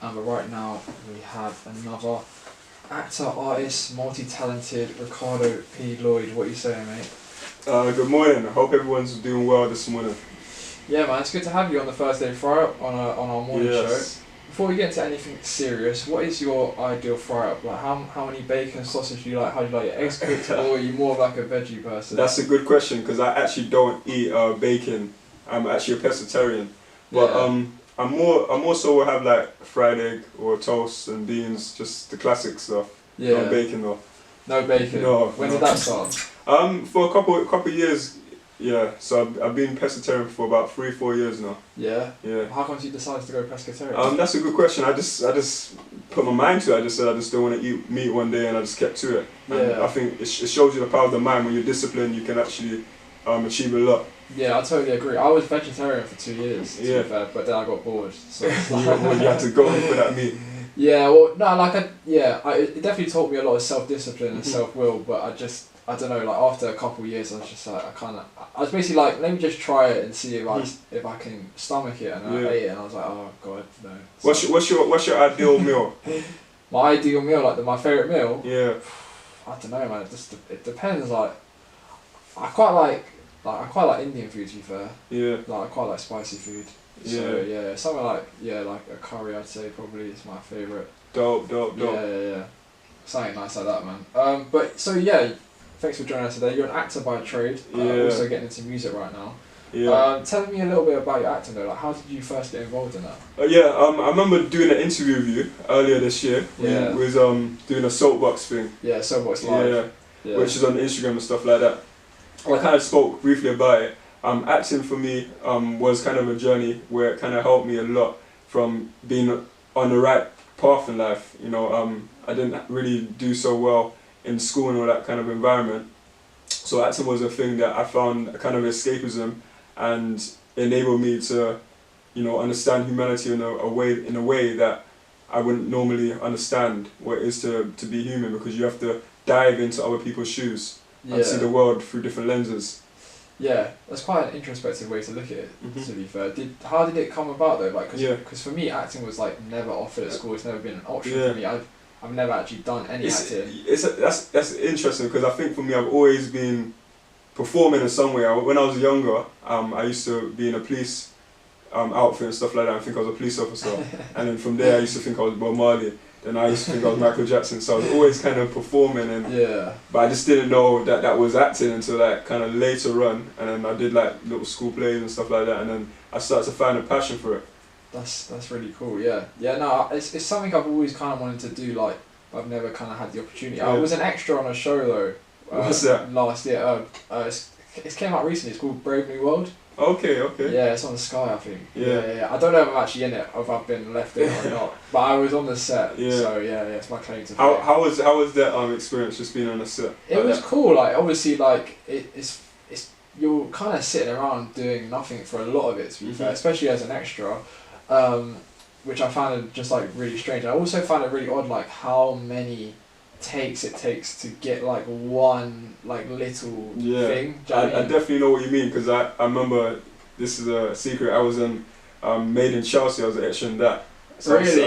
But right now we have another actor, artist, multi-talented Ricardo P Lloyd. What are you saying, mate? Good morning. I hope everyone's doing well this morning. Yeah, man, it's good to have you on the first day fry up on our morning show. Yes. Before we get into anything serious, what is your ideal fry up? Like, how many bacon, sausage do you like? How do you like your eggs cooked, or are you more of like a veggie person? That's a good question because I actually don't eat bacon. I'm actually a pescatarian, but Yeah. I'm more so will have like fried egg or toast and beans, just the classic stuff. Yeah. No bacon though. No bacon. No. When no. did that start? For a couple years. Yeah. So I've been pescatarian for about 3-4 years now. Yeah. Yeah. How come you decided to go pescatarian? That's a good question. I just put my mind to it. I just said I just don't want to eat meat one day, and I just kept to it. And Yeah. I think it shows you the power of the mind. When you're disciplined, you can actually achieve a lot. Yeah, I totally agree. I was vegetarian for 2 years, to Yeah. be fair, but then I got bored. So you had to go in for that meat. Yeah, well, no, like it definitely taught me a lot of self-discipline and Mhm. self-will. But I don't know, like after a couple of years, I was just like, I was basically like, let me just try it and see if I can stomach it, and I ate it, and I was like, oh god, no. What's your ideal meal? My ideal meal, like my favorite meal? Yeah. I don't know, man. It depends. Like, I quite like Indian food, to be fair. Yeah. Like, I quite like spicy food. So yeah, something like a curry, I'd say probably is my favourite. Dope. Yeah. Something nice like that, man. But so yeah, thanks for joining us today. You're an actor by trade. Yeah. Also getting into music right now. Yeah. Tell me a little bit about your acting though. Like, how did you first get involved in that? I remember doing an interview with you earlier this year. Yeah. We was doing a soapbox thing. Yeah, Soapbox Live. Yeah. Which is on Instagram and stuff like that. I kind of spoke briefly about it. Acting for me was kind of a journey where it kind of helped me a lot from being on the right path in life. You know, I didn't really do so well in school and all that kind of environment. So acting was a thing that I found a kind of escapism and enabled me to, you know, understand humanity in a way that I wouldn't normally understand what it is to be human, because you have to dive into other people's shoes and see the world through different lenses. Yeah, that's quite an introspective way to look at it. Mhm. To be fair, how did it come about though? Like, Yeah. because for me, acting was like never offered at school. It's never been an option Yeah. for me. I've never actually done any acting. That's interesting, because I think for me I've always been performing in some way. When I was younger, I used to be in a police outfit and stuff like that. I think I was a police officer, and then from there I used to think I was Bob Marley. Then I used to think I was Michael Jackson. So I was always kind of performing, but I just didn't know that was acting until like kind of later on. And then I did like little school plays and stuff like that, and then I started to find a passion for it. That's really cool. Yeah. No, it's something I've always kind of wanted to do. Like, but I've never kind of had the opportunity. Yeah. I was an extra on a show though. What's that? Last year. It came out recently. It's called Brave New World. Okay. Yeah, it's on Sky, I think. Yeah. I don't know if I'm actually in it, or if I've been left in or not. But I was on the set. Yeah. So yeah, it's my claim to fame. How was that experience, just being on a set? It was cool. Like, obviously, like it's you're kind of sitting around doing nothing for a lot of it, to be fair, especially as an extra, which I found just like really strange. I also found it really odd, like how many takes it takes to get like one like little thing. Do you know what I I mean? definitely know what you mean, because I remember, this is a secret, I was in Made in Chelsea. I was an extra in that. So Really?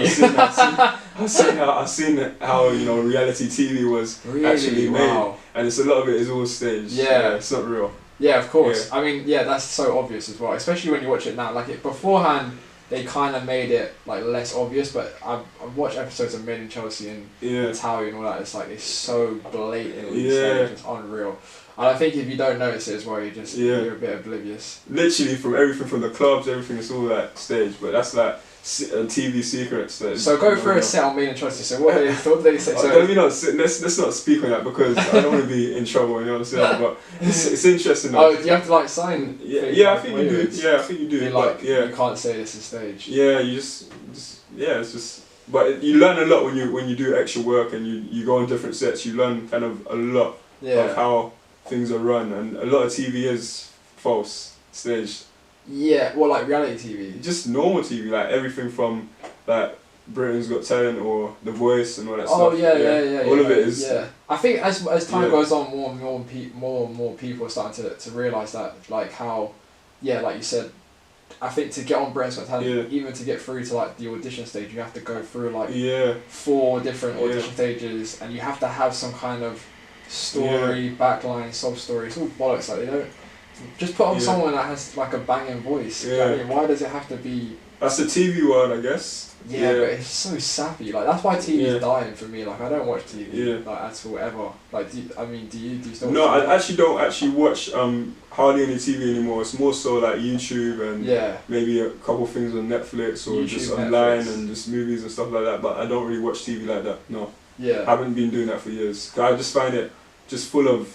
I've seen how you know reality TV was actually made, Wow. and it's a lot of it is all staged. Yeah. It's not real. Yeah, of course. Yeah. I mean, yeah, that's so obvious as well, especially when you watch it now. Like, it beforehand, they kind of made it like less obvious, but I've watched episodes of Made in Chelsea and Italian and all that. It's like it's so blatantly staged. It's unreal. And I think if you don't notice it as well, you're a bit oblivious. Literally from everything, from the clubs, everything, is all like staged, but that's like TV secrets. So go for a set on Made in Chelsea. So what did they say? So let's not speak on that, because I don't want to be in trouble. You know what I'm saying? But it's interesting. Oh, do you have to like sign? I think you do. Yeah, I think you do. Like, you can't say this is staged. Yeah, you just it's just. But you learn a lot when you do extra work and you go on different sets. You learn kind of a lot of how things are run, and a lot of TV is false, staged. Yeah, well, like reality TV. Just normal TV, like everything from like Britain's Got Talent or The Voice and all that stuff. Oh yeah. All of it is. Yeah, I think as time goes on, more and more people are starting to realise that, like how, like you said, I think to get on Britain's Got Talent, Yeah. even to get through to like the audition stage, you have to go through like Yeah. 4 different audition Yeah. stages, and you have to have some kind of story, backline, sub story. It's all bollocks. Like they don't just put on someone that has like a banging voice. Yeah. I mean, why does it have to be? That's the TV world, I guess. Yeah, but it's so sappy. Like that's why TV is Yeah. dying for me. Like I don't watch TV Yeah. like at all ever. Like do you still? No, watch TV? I actually don't actually watch hardly any TV anymore. It's more so like YouTube and Yeah. maybe a couple things on Netflix or YouTube, just online Netflix. and just movies and stuff like that. But I don't really watch TV like that. No, I Yeah. haven't been doing that for years. 'Cause I just find it just full of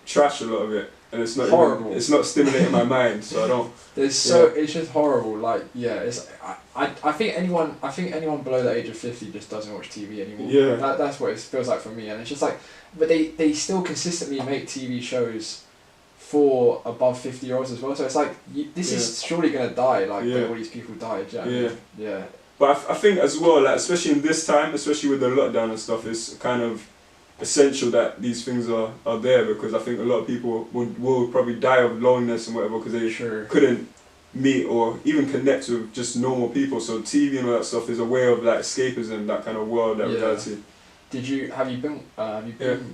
trash, a lot of it, and it's not Horrible. Even, it's not stimulating my mind, so I don't. It's just horrible. Like it's I think anyone below the age of 50 just doesn't watch TV anymore. Yeah. That's what it feels like for me, and it's just like, but they still consistently make TV shows for above 50-year-olds as well. So it's like this is surely gonna die. Like when all these people die. Do you know what I mean? Yeah. But I think as well, like especially in this time, especially with the lockdown and stuff, it's kind of essential that these things are there, because I think a lot of people will probably die of loneliness and whatever because they couldn't meet or even connect with just normal people. So TV and all that stuff is a way of like escapism, that kind of world, that reality. Have you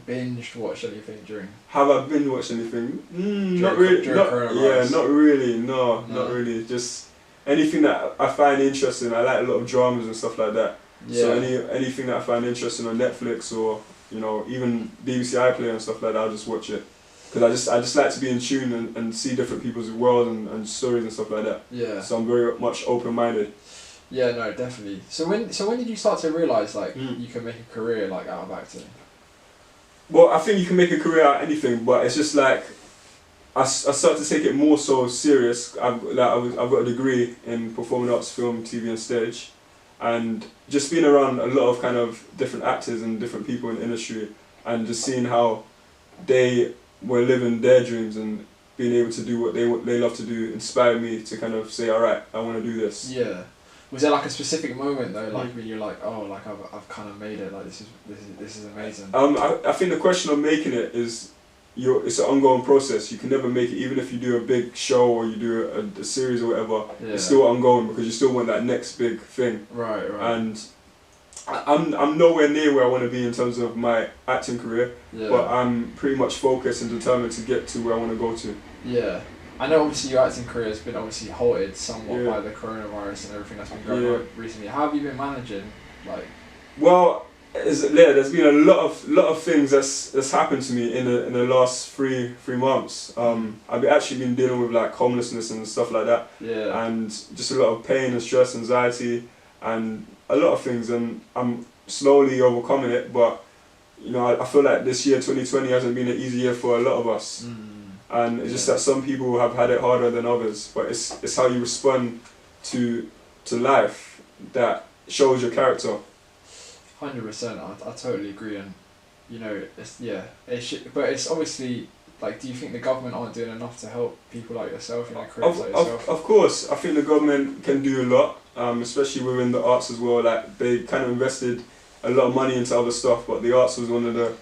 binge watched anything during? Have I been watching anything? Not During really. Not really. No. Not really. Just anything that I find interesting. I like a lot of dramas and stuff like that. Yeah. So anything that I find interesting on Netflix or even BBC iPlayer and stuff like that, I'll just watch it. Because I just like to be in tune and see different people's world and stories and stuff like that. Yeah. So I'm very much open-minded. Yeah, no, definitely. So when did you start to realise like you can make a career like out of acting? Well, I think you can make a career out of anything, but it's just like I started to take it more so serious. I've got a degree in performing arts, film, TV, and stage, and just being around a lot of kind of different actors and different people in the industry, and just seeing how they were living their dreams and being able to do what they love to do inspired me to kind of say, all right, I want to do this. Yeah. Was there like a specific moment though, like when you're like, oh, like I've kind of made it, like this is amazing? I think the question of making it is, it's an ongoing process. You can never make it, even if you do a big show or you do a series or whatever. Yeah. It's still ongoing because you still want that next big thing. Right. And I'm nowhere near where I want to be in terms of my acting career, but I'm pretty much focused and determined to get to where I want to go to. Yeah. I know obviously your acting career has been obviously halted somewhat by the coronavirus and everything that's been going on recently. How have you been managing? Like, well, there's been a lot of things that's happened to me in the last three months. I've actually been dealing with like homelessness and stuff like that. Yeah. And just a lot of pain and stress, anxiety, and a lot of things, and I'm slowly overcoming it. But I feel like this year 2020 hasn't been an easy year for a lot of us. And it's just that some people have had it harder than others, but it's how you respond to life that shows your character. 100%, I totally agree, and but it's obviously like, do you think the government aren't doing enough to help people like yourself, creators like yourself? Of course, I think the government can do a lot, especially within the arts as well. Like they kind of invested a lot of money into other stuff, but the arts was one of the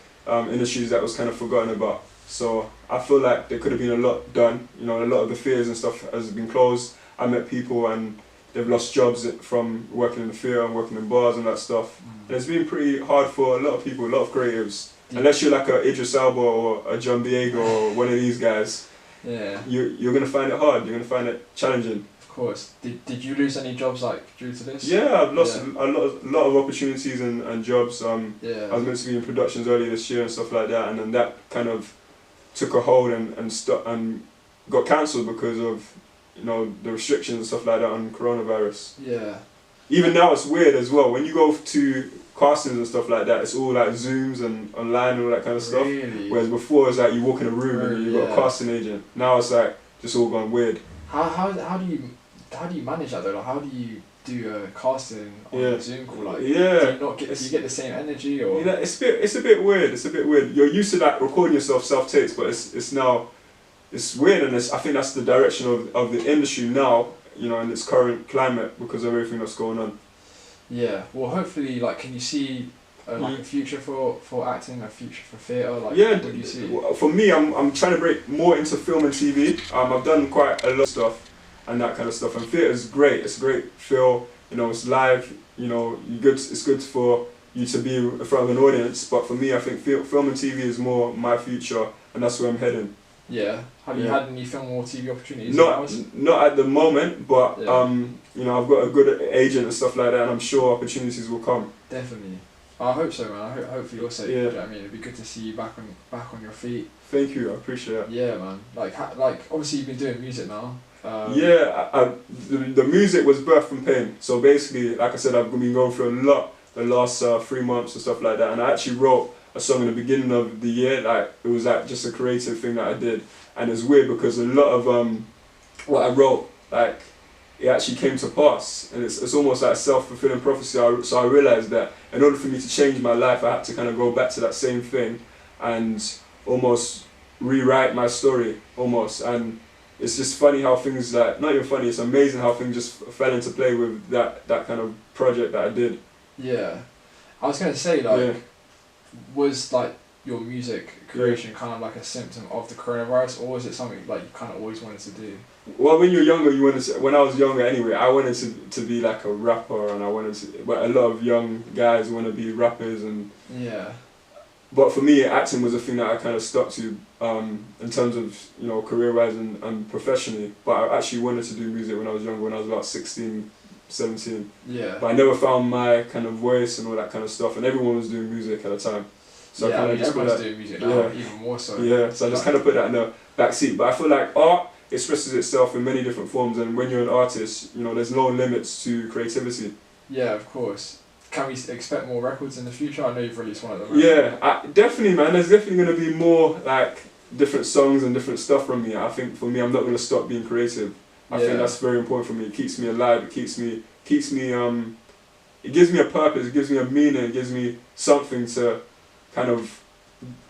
industries that was kind of forgotten about. So I feel like there could have been a lot done. A lot of the theatres and stuff has been closed. I met people and they've lost jobs from working in the theatre and working in bars and that stuff. And it's been pretty hard for a lot of people, a lot of creatives. Unless you're like a Idris Elba or a John Boyega or one of these guys, you're gonna find it hard. You're gonna find it challenging. Of course. Did you lose any jobs like due to this? Yeah, I've lost a lot of opportunities and jobs. I was meant to be in productions earlier this year and stuff like that, and then that kind of took a hold and got cancelled because of the restrictions and stuff like that on coronavirus. Yeah. Even now it's weird as well. When you go to castings and stuff like that, it's all like Zooms and online and all that kind of stuff. Really? Whereas before it's like you walk in a room and you got a casting agent. Now it's like just all gone weird. How do you manage that though? Like, how do you do a casting on a Zoom call? Like, do you get the same energy or? It's a bit weird. It's a bit weird. You're used to like recording yourself self-tapes, but it's weird, and I think that's the direction of the industry now, in its current climate because of everything that's going on. Yeah, well hopefully, like, can you see a future for acting, a future for theatre? Like, yeah, what do you see? For me, I'm trying to break more into film and TV. I've done quite a lot of stuff, and that kind of stuff. And theatre's great. It's a great feel. You know, it's live. You know, it's good for you to be in front of an audience. But for me, I think film and TV is more my future, and that's where I'm heading. Yeah. Have you had any film or TV opportunities? Not at the moment, but yeah. you know, I've got a good agent and stuff like that, and I'm sure opportunities will come. Definitely. I hope so, man. I hope for your sake. Yeah. You know what I mean, it'd be good to see you back on your feet. Thank you, I appreciate it. Yeah, man. Like obviously you've been doing music now. The music was birthed from pain. So basically, like I said, I've been going through a lot the last 3 months and stuff like that, and I actually wrote a song in the beginning of the year. Like it was like just a creative thing that I did, and it's weird because a lot of what I wrote, like, it actually came to pass, and it's almost like a self-fulfilling prophecy. So I realised that in order for me to change my life, I had to kind of go back to that same thing and almost rewrite my story, almost. And it's just funny how things, like, not even funny, it's amazing how things just fell into play with that kind of project that I did. Yeah. I was going to say, like, was, like, your music creation kind of like a symptom of the coronavirus, or was it something, like, you kind of always wanted to do? Well, when you're younger, when I was younger anyway, I wanted to be like a rapper, and but a lot of young guys want to be rappers, and yeah. But for me, acting was a thing that I kind of stuck to in terms of, you know, career-wise and professionally. But I actually wanted to do music when I was younger, when I was about 16, 17. Yeah. But I never found my kind of voice and all that kind of stuff, and everyone was doing music at the time. So yeah, I kind of just everyone's doing music now, even more so. Yeah, so I just kind of put that in the back seat. But I feel like art expresses itself in many different forms, and when you're an artist, you know, there's no limits to creativity. Yeah, of course. Can we expect more records in the future? I know you've released one of them. Yeah, definitely, man. There's definitely going to be more, like, different songs and different stuff from me. I think for me, I'm not going to stop being creative. I think that's very important for me. It keeps me alive. It keeps me. It gives me a purpose. It gives me a meaning. It gives me something to kind of,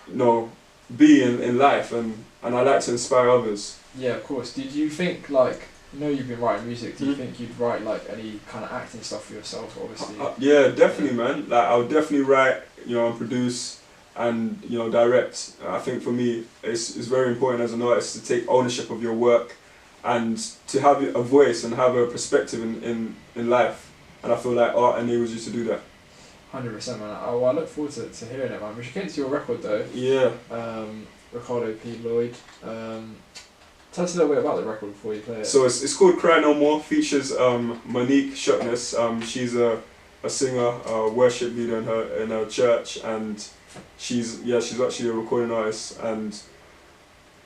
you know, be in life, and I like to inspire others. Yeah, of course. Did you think, like, you know, you've been writing music, do you think you'd write, like, any kind of acting stuff for yourself, obviously? Yeah, definitely, man. Like, I would definitely write, you know, and produce and, you know, direct. I think for me, it's very important as an artist to take ownership of your work and to have a voice and have a perspective in life. And I feel like art enables you to do that. 100%, man. I look forward to hearing it, man. We should get into your record, though. Yeah. Ricardo P Lloyd. Tell us a little bit about the record before you play it. So it's called Cry No More. Features Monique Shuckness. She's a singer, a worship leader in her church, and she's actually a recording artist. And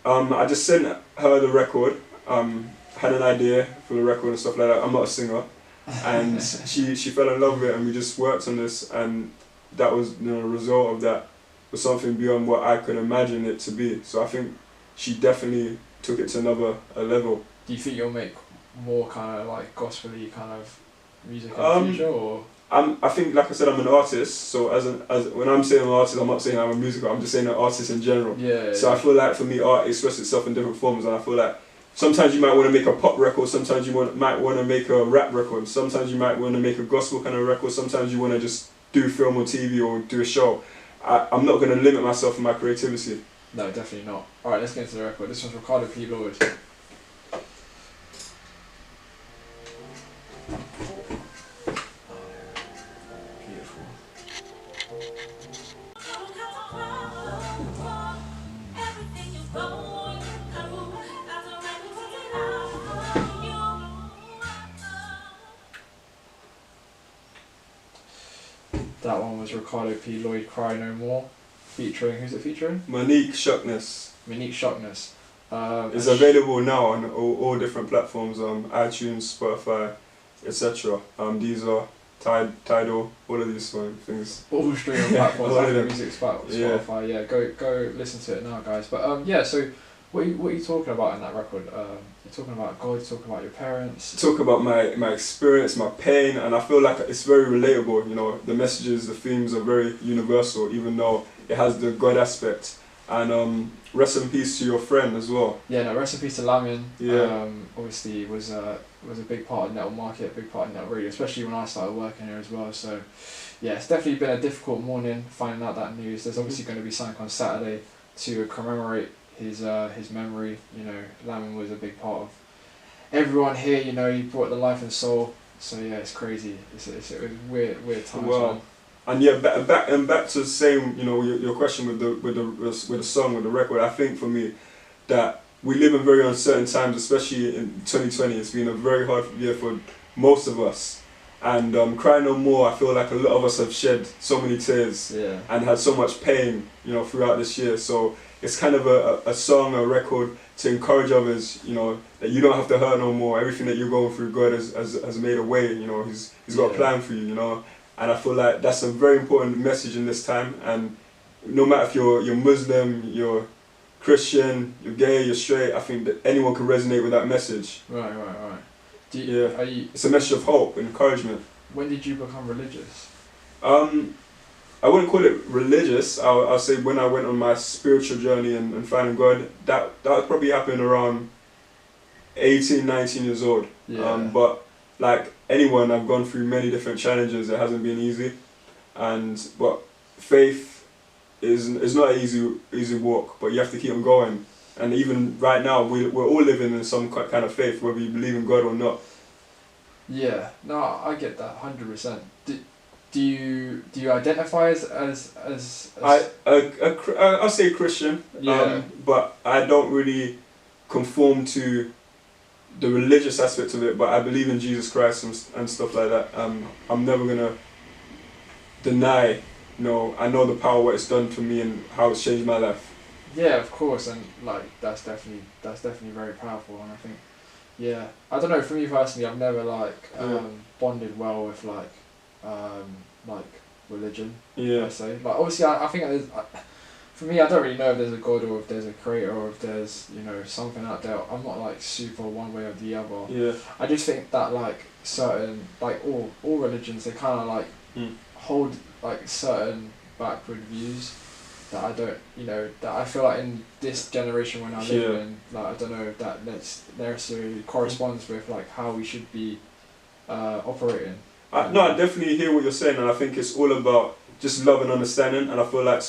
I just sent her the record. Had an idea for the record and stuff like that. I'm not a singer, and she fell in love with it, and we just worked on this, and that was, you know, the result of that was something beyond what I could imagine it to be. So I think she definitely took it to another level. Do you think you'll make more kind of like gospel-y kind of music in the future, or? I think, like I said, I'm an artist. So as when I'm saying an artist, I'm not saying I'm a musical. I'm just saying an artist in general. Yeah. So I feel like for me, art expresses itself in different forms, and I feel like sometimes you might want to make a pop record. Sometimes you might want to make a rap record. Sometimes you might want to make a gospel kind of record. Sometimes you want to just do film or TV or do a show. I'm not going to limit myself in my creativity. No, definitely not. Alright, let's get into the record. This one's Ricardo P Lloyd. Beautiful. That one was Ricardo P Lloyd, Cry No More. Featuring, who's it featuring? Monique Shuckness. Monique Shuckness. It's available now on all different platforms, iTunes, Spotify, etc. These are Tidal, all of these things. All streaming platforms, Apple Music, Spotify. Yeah, go listen to it now, guys. But yeah, so what are you talking about in that record? You're talking about God. You're talking about your parents. Talk about my experience, my pain, and I feel like it's very relatable. You know, the messages, the themes are very universal, even though it has the God aspect. And rest in peace to your friend as well. Yeah, no, rest in peace to Lamin. Yeah. Obviously was a big part of Netil Market, a big part of Netil Radio, especially when I started working here as well. So yeah, it's definitely been a difficult morning finding out that news. There's obviously going to be something on Saturday to commemorate his memory. You know, Lamin was a big part of everyone here, you know, you brought the life and soul. So yeah, it's crazy. It's a weird times. Wow. Man. And yeah, back to saying, you know, your question with the song, with the record. I think for me that we live in very uncertain times, especially in 2020. It's been a very hard year for most of us. And Cry No More, I feel like a lot of us have shed so many tears and had so much pain, you know, throughout this year. So it's kind of a song, a record to encourage others, you know, that you don't have to hurt no more. Everything that you're going through, God has made a way, you know, He's got a plan for you, you know. And I feel like that's a very important message in this time. And no matter if you're Muslim, you're Christian, you're gay, you're straight, I think that anyone can resonate with that message. Right. It's a message of hope and encouragement. When did you become religious? I wouldn't call it religious. I'll say when I went on my spiritual journey and finding God, that probably happened around 18, 19 years old. Yeah. But like anyone, I've gone through many different challenges. It hasn't been easy, but faith is not an easy walk. But you have to keep on going. And even right now, we're all living in some kind of faith, whether you believe in God or not. Yeah, no, I get that 100%. Do you identify as I'll say Christian, yeah. But I don't really conform to the religious aspect of it. But I believe in Jesus Christ and stuff like that. I'm never gonna deny. No, I know the power what it's done for me and how it's changed my life. Yeah, of course, and like that's definitely very powerful, and I think, yeah, I don't know. For me personally, I've never bonded well with like religion. Yeah. I say like obviously I think there's, for me I don't really know if there's a God or if there's a creator or if there's, you know, something out there. I'm not like super one way or the other. Yeah. I just think that like certain like all religions, they kind of like hold like certain backward views that I don't, you know, that I feel like in this generation when I live in, like I don't know if that necessarily corresponds with like how we should be operating. No, I definitely hear what you're saying, and I think it's all about just love and understanding. And I feel like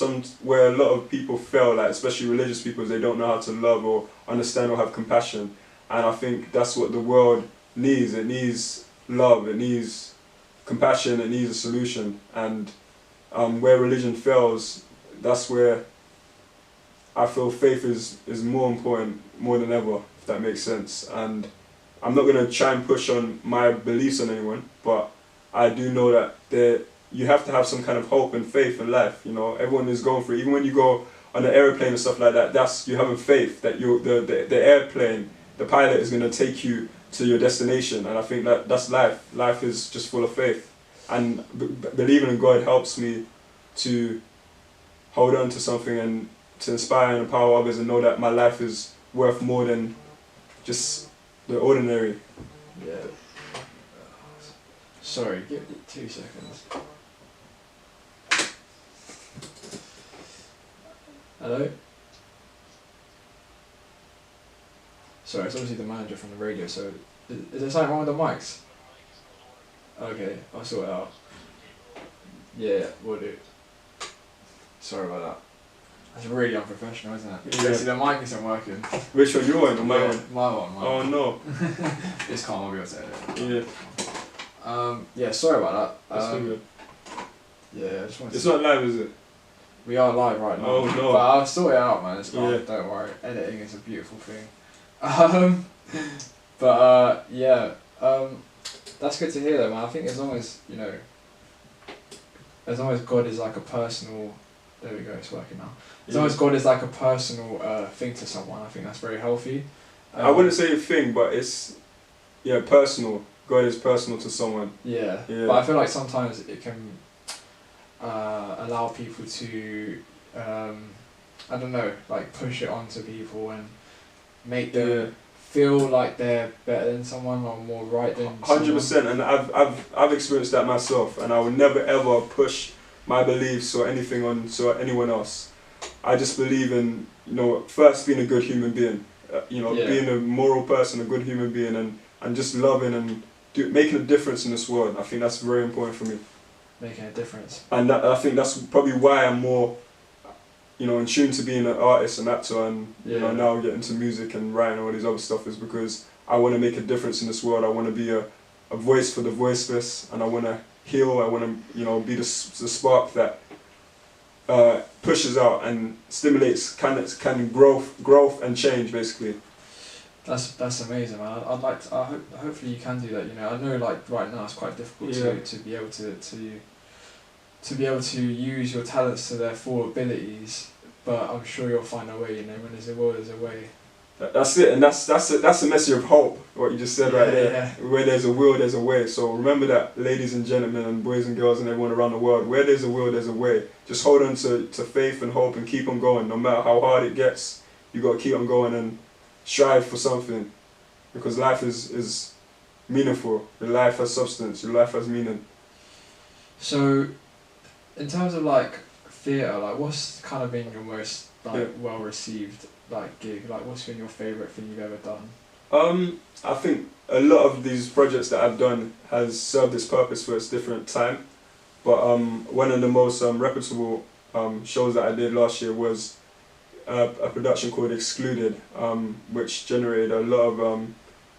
where a lot of people fail, like especially religious people, is they don't know how to love or understand or have compassion. And I think that's what the world needs. It needs love. It needs compassion. It needs a solution. And where religion fails, that's where I feel faith is more important, more than ever, if that makes sense. And I'm not going to try and push on my beliefs on anyone, but I do know that you have to have some kind of hope and faith in life. You know, everyone is going through it. Even when you go on an airplane and stuff like that, that's you having faith that the airplane, the pilot is going to take you to your destination. And I think that's life. Life is just full of faith. And believing in God helps me to hold on to something and to inspire and empower others and know that my life is worth more than just the ordinary. Yeah. Sorry, give me 2 seconds. Hello? Sorry, it's obviously the manager from the radio, so is there something wrong with the mics? Okay, I'll sort it out. Yeah, we'll do. Sorry about that. That's really unprofessional, isn't it? Yeah. See, the mic isn't working. Which one, your one or my one? My one. Oh no. This can't be able to edit. Yeah. Yeah, sorry about that. That's good. Yeah, I just wanted It's to... not live, is it? We are live right now. Oh no. But I'll sort it out, man. It's fine. Yeah. Don't worry. Editing is a beautiful thing. That's good to hear though, man. I think as long as, you know, as long as God is like a personal... There we go, it's working now. As long as God is like a personal thing to someone, I think that's very healthy. I wouldn't say a thing, but it's, personal. God is personal to someone. Yeah. But I feel like sometimes it can allow people to, I don't know, like push it onto people and make them feel like they're better than someone or more right than 100%, and I've experienced that myself, and I would never ever push my beliefs or anything on to anyone else. I just believe in, first being a good human being, being a moral person, a good human being, and just loving and making a difference in this world. I think that's very important for me. Making a difference. And I think that's probably why I'm more, in tune to being an artist and actor, and now get into music and writing all these other stuff, is because I want to make a difference in this world. I want to be a voice for the voiceless, and I want to heal. I want to, you know, be the spark that pushes out and stimulates kind of growth and change, basically. That's amazing, man. I'd like to, hopefully you can do that. You know, I know like right now it's quite difficult to be able to be able to use your talents to their full abilities, but I'm sure you'll find a way. You know, when there's a will, there's a way. That's it, and that's a message of hope. What you just said right there. Yeah. Where there's a will, there's a way. So remember that, ladies and gentlemen, and boys and girls, and everyone around the world. Where there's a will, there's a way. Just hold on to faith and hope, and keep on going. No matter how hard it gets, you got to keep on going and strive for something, because life is meaningful. Your life has substance. Your life has meaning. So, in terms of like theatre, like what's kind of been your most like well received like gig? Like what's been your favourite thing you've ever done? I think a lot of these projects that I've done has served its purpose for its different time. But one of the most reputable shows that I did last year was a production called Excluded, which generated a lot of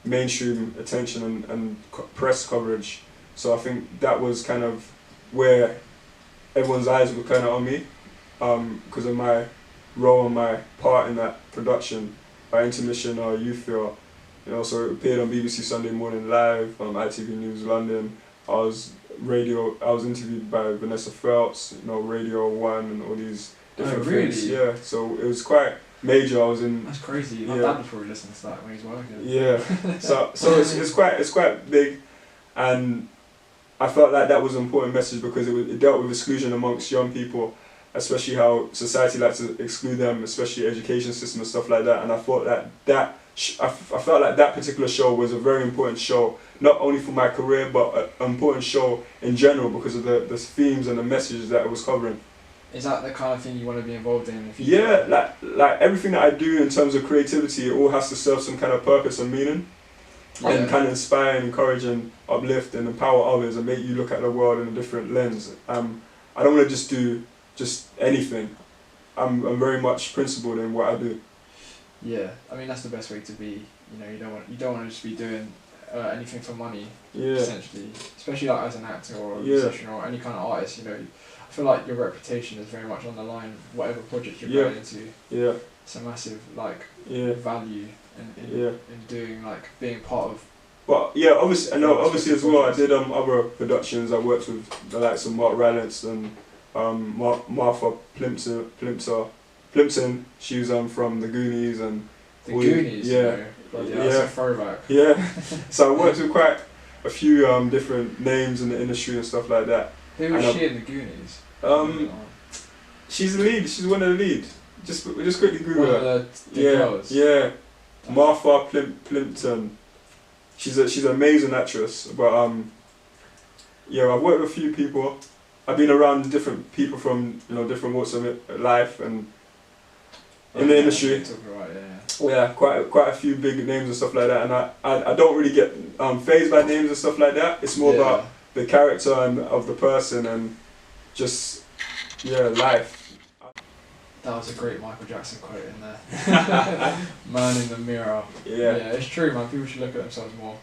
mainstream attention and press coverage. So I think that was kind of where everyone's eyes were kind of on me, because of my role and my part in that production. By intermission or youth feel, you know, so it appeared on BBC Sunday Morning Live, ITV News London. I was interviewed by Vanessa Feltz, you know, Radio 1 and all these different things. Yeah, so it was quite major. I was in. That's crazy. My dad would probably listen to that when he's working. Yeah, so it's quite big, and I felt like that was an important message because it dealt with exclusion amongst young people, especially how society likes to exclude them, especially education system and stuff like that. And I thought I felt like that particular show was a very important show, not only for my career, but an important show in general because of the themes and the messages that it was covering. Is that the kind of thing you want to be involved in the future? Yeah, like everything that I do in terms of creativity, it all has to serve some kind of purpose and meaning, and kind of inspire and encourage and uplift and empower others and make you look at the world in a different lens. I don't want to just do anything. I'm very much principled in what I do. Yeah, I mean that's the best way to be. You know, you don't want to just be doing anything for money. Yeah. Essentially, especially like as an actor or a musician or any kind of artist. You know, I feel like your reputation is very much on the line. Whatever project you're going into. Yeah. It's a massive value in doing being part of. But yeah, obviously as well. I did other productions. I worked with the likes of Mark Rylance and Martha Plimpton. She was from the Goonies and the Goonies. Yeah, that's a throwback. Yeah, so I worked with quite a few different names in the industry and stuff like that. Who was she in the Goonies? She's the lead. She's one of the lead. Just quickly Google her. The girls. Yeah, Martha Plimpton. She's an amazing actress. But I've worked with a few people. I've been around different people from different walks of life and in the industry. Yeah, quite a few big names and stuff like that. And I don't really get fazed by names and stuff like that. It's more about the character and of the person and just life. That was a great Michael Jackson quote in there. Man in the mirror. Yeah, it's true, man. People should look at themselves more.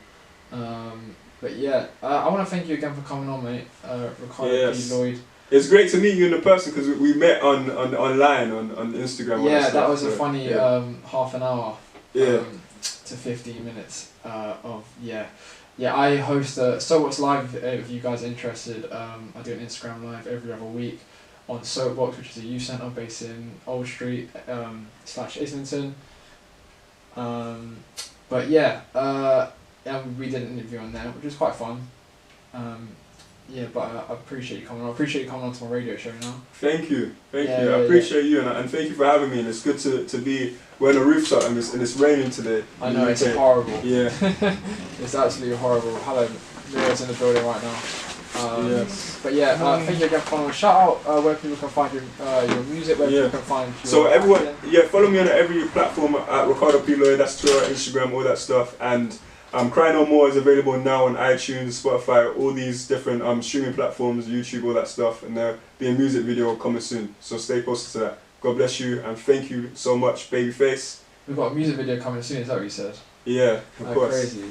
But yeah, I want to thank you again for coming on, mate. Ricardo P Lloyd. It's great to meet you in person because we met online on Instagram. Yeah, that was a funny half an hour to 15 minutes I host So What's Live if you guys are interested. I do an Instagram live every other week on Soapbox, which is a youth centre based in Old Street / Islington. And we did an interview on there, which was quite fun. But I appreciate you coming on. I appreciate you coming on to my radio show now. Thank you. I appreciate you and thank you for having me. And it's good to be. We're in a rooftop and it's raining today. I know, it's horrible. Yeah. It's absolutely horrible. Hello, Mira's in the building right now. But thank you again for coming on. Shout out where people can find your music, where people can find your So everyone, follow me on every platform at Ricardo P Lloyd. That's Twitter, Instagram, all that stuff. And Cry No More is available now on iTunes, Spotify, all these different streaming platforms, YouTube, all that stuff. And there'll be a music video coming soon. So stay posted to that. God bless you and thank you so much, Babyface. We've got a music video coming soon, is that what you said? Yeah, of course. Crazy.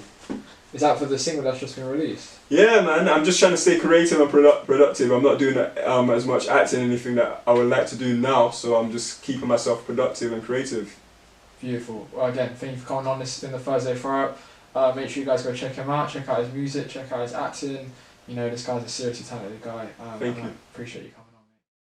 Is that for the single that's just been released? Yeah, man. I'm just trying to stay creative and productive. I'm not doing as much acting, anything that I would like to do now. So I'm just keeping myself productive and creative. Beautiful. Well, again, thank you for coming on. This has been the Thursday Throw Up. Make sure you guys go check him out. Check out his music. Check out his acting. You know, this guy's a seriously talented guy. Thank you. I appreciate you coming.